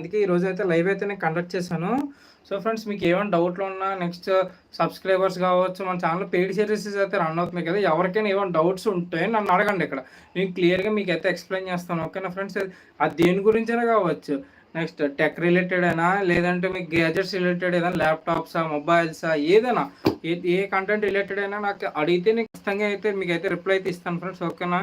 అందుకే ఈరోజైతే లైవ్ అయితే నేను కండక్ట్ చేశాను. సో ఫ్రెండ్స్ మీకు ఏమైనా డౌట్లున్నా నెక్స్ట్ సబ్స్క్రైబర్స్ కావచ్చు, మన ఛానల్‌లో పెయిడ్ సర్వీసెస్ అయితే రన్ అవుతున్నాయి కదా! ఎవరికైనా ఏమైనా డౌట్స్ ఉంటే నన్ను అడగండి ఇక్కడ. నేను క్లియర్‌గా మీకైతే ఎక్స్‌ప్లెయిన్ చేస్తాను. ఓకేనా ఫ్రెండ్స్? అది దేని గురించైనా కావచ్చు. నెక్స్ట్ టెక్ రిలేటెడ్ అయినా, లేదంటే మీకు గ్యాజెట్స్ రిలేటెడ్ ఏదైనా ల్యాప్‌టాప్సా, మొబైల్సా ఏదైనా ఏ కంటెంట్ రిలేటెడ్ అయినా నాకు అడిగితే నేను ఖచ్చితంగా అయితే మీకైతే రిప్లై అయితే ఇస్తాను ఫ్రెండ్స్. ఓకేనా?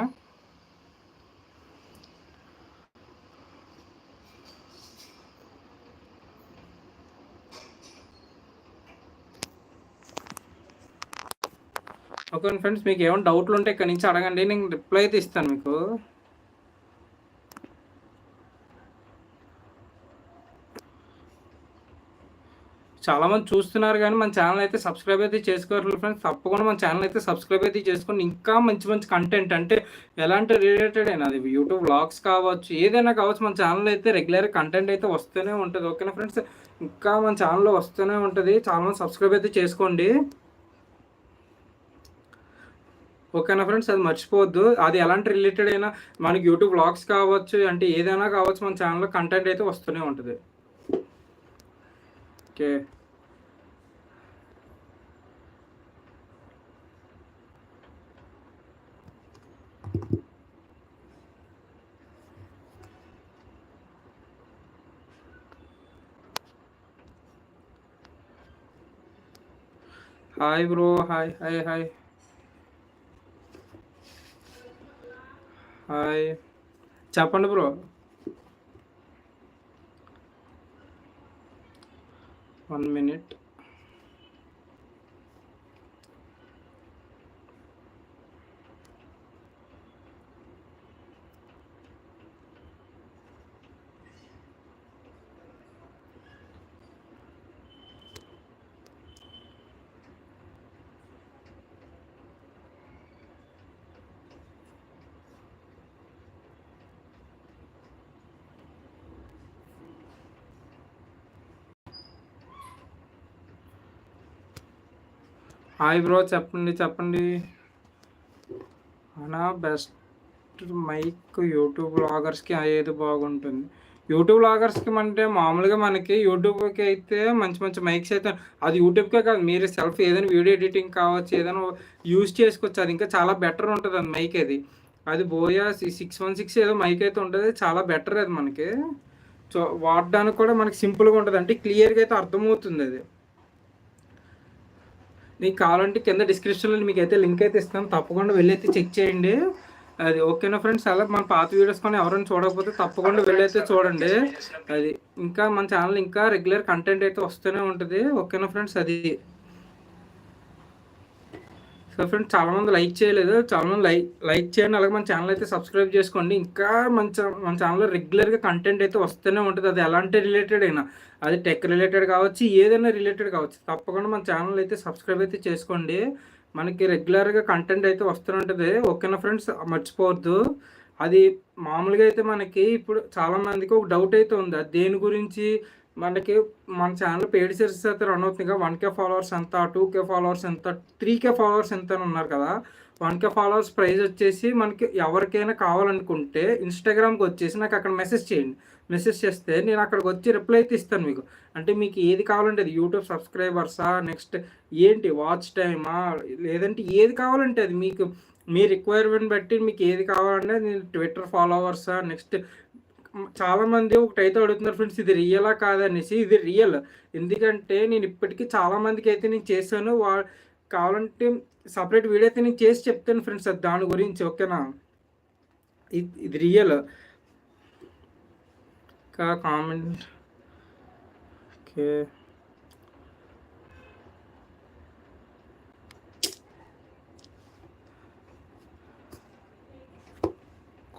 ఓకే ఫ్రెండ్స్ మీకు ఏమైనా డౌట్లు ఉంటే ఇక్కడ నుంచి అడగండి, నేను రిప్లై అయితే ఇస్తాను మీకు. చాలామంది చూస్తున్నారు కానీ మన ఛానల్ అయితే సబ్స్క్రైబ్ అయితే చేసుకోవాలి ఫ్రెండ్స్. తప్పకుండా మన ఛానల్ అయితే సబ్స్క్రైబ్ అయితే చేసుకొని ఇంకా మంచి మంచి కంటెంట్ అంటే ఎలాంటి రిలేటెడ్ అయినా అది యూట్యూబ్ వ్లాగ్స్ కావచ్చు, ఏదైనా కావచ్చు, మన ఛానల్ అయితే రెగ్యులర్ కంటెంట్ అయితే వస్తూనే ఉంటుంది. ఓకేనా ఫ్రెండ్స్? ఇంకా మన ఛానల్లో వస్తూనే ఉంటుంది. చాలామంది సబ్స్క్రైబ్ అయితే చేసుకోండి. ఓకేనా ఫ్రెండ్స్? అది మర్చిపోవద్దు. అది ఎలాంటి రిలేటెడ్ అయినా మనకి యూట్యూబ్ వ్లాగ్స్ కావచ్చు, అంటే ఏదైనా కావచ్చు, మన ఛానల్లో కంటెంట్ అయితే వస్తూనే ఉంటుంది. Okay. Hi bro. Hi hi hi hi. చెప్పండి బ్రో. 1 minute. Hi bro. చెప్పండి. అనా బెస్ట్ మైక్ యూట్యూబ్ వ్లాగర్స్కి ఏది బాగుంటుంది? యూట్యూబ్ వ్లాగర్స్కి అంటే మామూలుగా మనకి యూట్యూబ్కి అయితే మంచి మంచి మైక్స్ అయితే, అది యూట్యూబ్కే కాదు, మీరు సెల్ఫ్ ఏదైనా వీడియో ఎడిటింగ్ కావచ్చు, ఏదైనా యూజ్ చేసుకోవచ్చు. అది ఇంకా చాలా బెటర్ ఉంటుంది అది మైక్. అది బోయా 616 ఏదో మైక్ అయితే ఉంటుంది. చాలా బెటర్ అది మనకి. సో వాడడానికి కూడా మనకి సింపుల్గా ఉంటుంది, అంటే క్లియర్గా అయితే అర్థమవుతుంది అది. మీకు కావాలంటే కింద డిస్క్రిప్షన్లో మీకు అయితే లింక్ అయితే ఇస్తాను, తప్పకుండా వెళ్ళి అయితే చెక్ చేయండి. అది ఓకేనా ఫ్రెండ్స్? అలా మన పాత వీడియోస్ కానీ ఎవరైనా చూడకపోతే తప్పకుండా వెళ్ళైతే చూడండి. అది ఇంకా మన ఛానల్ ఇంకా రెగ్యులర్ కంటెంట్ అయితే వస్తూనే ఉంటుంది. ఓకేనా ఫ్రెండ్స్? అది సో ఫ్రెండ్స్ చాలామంది లైక్ చేయలేదు, చాలామంది లైక్ చేయండి. అలాగే మన ఛానల్ అయితే సబ్స్క్రైబ్ చేసుకోండి. ఇంకా మన ఛానల్లో రెగ్యులర్గా కంటెంట్ అయితే వస్తూనే ఉంటుంది. అది ఎలాంటి రిలేటెడ్ అయినా, అది టెక్ రిలేటెడ్ కావచ్చు, ఏదైనా రిలేటెడ్ కావచ్చు, తప్పకుండా మన ఛానల్ అయితే సబ్స్క్రైబ్ అయితే చేసుకోండి. మనకి రెగ్యులర్గా కంటెంట్ అయితే వస్తూనే ఉంటుంది. ఓకేనా ఫ్రెండ్స్? మర్చిపోవద్దు. అది మామూలుగా అయితే మనకి ఇప్పుడు చాలామందికి ఒక డౌట్ అయితే ఉంది, అది దేని గురించి మనకి. మన ఛానల్ పెయిడ్ సర్వీసెస్ అయితే రన్ అవుతుంది కదా, 1K ఫాలోవర్స్ ఎంత, 2K ఫాలోవర్స్ ఎంత, 3K ఫాలోవర్స్ ఎంత అని ఉన్నారు కదా. 1K ఫాలోవర్స్ ప్రైజ్ వచ్చేసి మనకి ఎవరికైనా కావాలనుకుంటే ఇన్స్టాగ్రామ్కి వచ్చేసి నాకు అక్కడ మెసేజ్ చేయండి. మెసేజ్ చేస్తే నేను అక్కడికి వచ్చి రిప్లై అయితే ఇస్తాను మీకు. అంటే మీకు ఏది కావాలంటే అది, యూట్యూబ్ సబ్స్క్రైబర్సా, నెక్స్ట్ ఏంటి వాచ్ టైమా, లేదంటే ఏది కావాలంటే అది మీకు, మీ రిక్వైర్మెంట్ బట్టి మీకు ఏది కావాలంటే, నేను ట్విట్టర్ ఫాలోవర్సా, నెక్స్ట్ చాలామంది ఒకటైతే అడుగుతున్నారు ఫ్రెండ్స్, ఇది రియలా కాదనేసి. ఇది రియల్. ఎందుకంటే నేను ఇప్పటికీ చాలామందికి అయితే నేను చేశాను. కావాలంటే సపరేట్ వీడియో అయితే నేను చేసి చెప్తాను ఫ్రెండ్స్ అది దాని గురించి. ఓకేనా? ఇది రియల్. కామెంట్. ఓకే.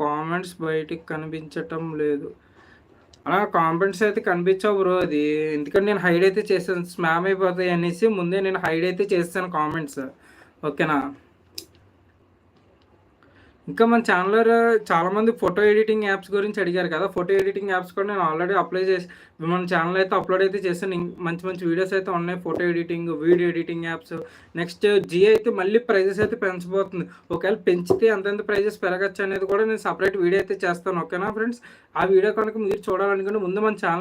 కామెంట్స్ బయటికి కనిపించటం లేదు. కామెంట్స్ అయితే కనిపించవు బ్రో. అది ఎందుకంటే నేను హైడ్ అయితే చేస్తాను, స్మామ్ అయిపోతాయి అనేసి ముందే నేను హైడ్ అయితే చేస్తాను కామెంట్స్. ఓకేనా? ఇంకా మన ఛానల్లో చాలామంది ఫోటో ఎడిటింగ్ యాప్స్ గురించి అడిగారు కదా. ఫోటో ఎడిటింగ్ యాప్స్ కూడా నేను ఆల్రెడీ అప్లై చేసి మన ఛానల్ అయితే అప్లోడ్ అయితే చేశాను. మంచి మంచి వీడియోస్ అయితే ఉన్నాయి. Photo editing, video editing apps. Next Jio అయితే మళ్ళీ ప్రైజెస్ అయితే పెంచబోతుంది. ఒకవేళ పెంచితే అంతెంత ప్రైజెస్ పెరగచ్చు అనేది కూడా నేను సపరేట్ వీడియో అయితే చేస్తాను. ఓకేనా ఫ్రెండ్స్? ఆ వీడియో కనుక మీరు చూడాలనుకుంటే ముందు మన ఛానల్